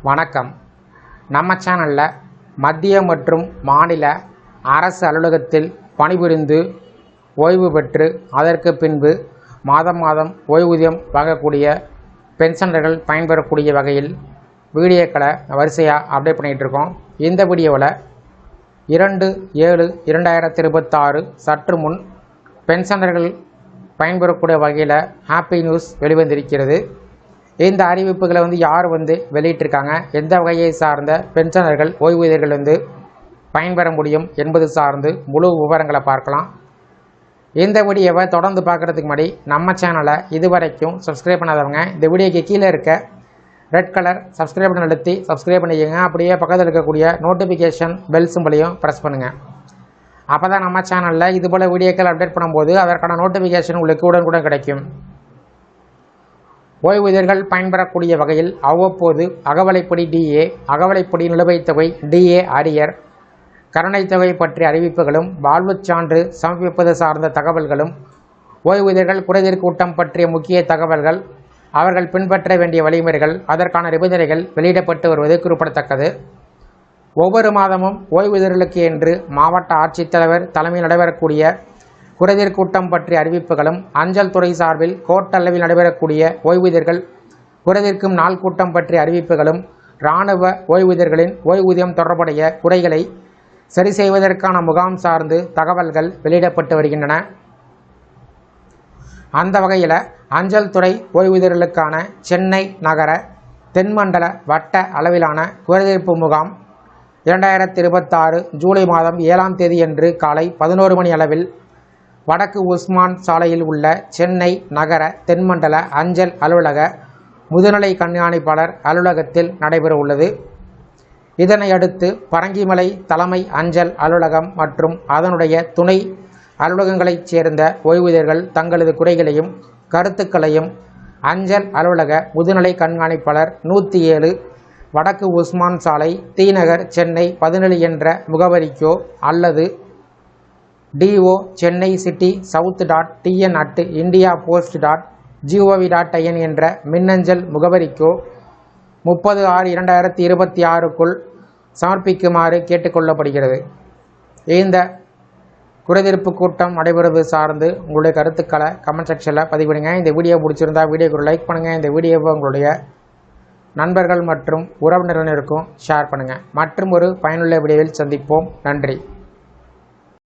வணக்கம். நம்ம சேனலில் மத்திய மற்றும் மாநில அரசு அலுவலகத்தில் பணிபுரிந்து ஓய்வு பெற்று அதற்கு பின்பு மாதம் ஓய்வூதியம் வாங்கக்கூடிய பென்ஷனர்கள் பயன்பெறக்கூடிய வகையில் வீடியோக்களை வரிசையாக அப்டேட் பண்ணிகிட்ருக்கோம். இந்த வீடியோவில் 2/7/2026 சற்று முன் பென்ஷனர்கள் பயன்பெறக்கூடிய வகையில் ஹாப்பி நியூஸ் வெளிவந்திருக்கிறது. இந்த அறிவிப்புகளை யார் வெளியிட்டிருக்காங்க, எந்த வகையை சார்ந்த பென்ஷனர்கள் ஓய்வூதியர்கள் பயன்பெற முடியும் என்பது சார்ந்து முழு விவரங்களை பார்க்கலாம். இந்த வீடியோவை தொடர்ந்து பார்க்குறதுக்கு முன்னாடி நம்ம சேனலை இதுவரைக்கும் சப்ஸ்கிரைப் பண்ணாதவங்க இந்த வீடியோக்கு கீழே இருக்க ரெட் கலர் சப்ஸ்கிரைப் பண்ண அழுத்தி சப்ஸ்கிரைப் பண்ணிக்கோங்க. அப்படியே பக்கத்தில் இருக்கக்கூடிய நோட்டிஃபிகேஷன் பெல் சிம்பளையும் ப்ரெஸ் பண்ணுங்கள். அப்போ தான் நம்ம சேனலில் இதுபோல் வீடியோக்கள் அப்டேட் பண்ணும்போது அதற்கான நோட்டிஃபிகேஷன் உங்களுக்கு உடனுக்குடன் கிடைக்கும். ஓய்வூதியர்கள் பயன்பெறக்கூடிய வகையில் அவ்வப்போது அகவலைப்படி டிஏ, அகவலைப்படி நிலுவைத் தொகை டிஏ அரியர், கருணைத் தொகை பற்றிய அறிவிப்புகளும், வாழ்வுச் சான்று சமர்ப்பிப்பது சார்ந்த தகவல்களும், ஓய்வூதியர்கள் குறைதீர் கூட்டம் பற்றிய முக்கிய தகவல்கள், அவர்கள் பின்பற்ற வேண்டிய வழிமுறைகள், அதற்கான நிபந்தனைகள் வெளியிடப்பட்டு வருவது குறிப்பிடத்தக்கது. ஒவ்வொரு மாதமும் ஓய்வூதியர்களுக்கு என்று மாவட்ட ஆட்சித்தலைவர் தலைமையில் நடைபெறக்கூடிய குறைதீர் கூட்டம் பற்றிய அறிவிப்புகளும், அஞ்சல் துறை சார்பில் கோட்டளவில் நடைபெறக்கூடிய ஓய்வூதியர்கள் குறைதீர்க்கும் நாள் கூட்டம் பற்றிய அறிவிப்புகளும், இராணுவ ஓய்வூதியர்களின் ஓய்வூதியம் தொடர்புடைய குறைகளை சரி செய்வதற்கான முகாம் சார்ந்து தகவல்கள் வெளியிடப்பட்டு வருகின்றன. அந்த வகையில் அஞ்சல் துறை ஓய்வூதியர்களுக்கான சென்னை நகர தென்மண்டல வட்ட அளவிலான குறைதீர்ப்பு முகாம் 2026 ஜூலை மாதம் 7ஆம் தேதியன்று காலை 11 மணி அளவில் வடக்கு உஸ்மான் சாலையில் உள்ள சென்னை நகர தென்மண்டல அஞ்சல் அலுவலக முதுநிலை கண்காணிப்பாளர் அலுவலகத்தில் நடைபெற உள்ளது. இதனையடுத்து பரங்கிமலை தலைமை அஞ்சல் அலுவலகம் மற்றும் அதனுடைய துணை அலுவலகங்களைச் சேர்ந்த ஓய்வூதியர்கள் தங்களது குறைகளையும் கருத்துக்களையும் அஞ்சல் அலுவலக முதுநிலை கண்காணிப்பாளர் 107 வடக்கு உஸ்மான் சாலை தீநகர் சென்னை 17 என்ற முகவரிக்கோ அல்லது DO சென்னை சிட்டி south.tn@indiapost.gov.in என்ற மின்னஞ்சல் முகவரிக்கோ 30/6/2026க்குள் சமர்ப்பிக்குமாறு கேட்டுக்கொள்ளப்படுகிறது. இந்த குறைதீர்ப்பு கூட்டம் நடைபெறுவது சார்ந்து உங்களுடைய கருத்துக்களை கமெண்ட் செக்ஷனில் பதிவிடுங்க. இந்த வீடியோ பிடிச்சிருந்தா வீடியோக்கு ஒரு லைக் பண்ணுங்கள். இந்த வீடியோவை உங்களுடைய நண்பர்கள் மற்றும் உறவினர்களுக்கும் ஷேர் பண்ணுங்கள். மற்றும் ஒரு பயனுள்ள வீடியோவில் சந்திப்போம். நன்றி.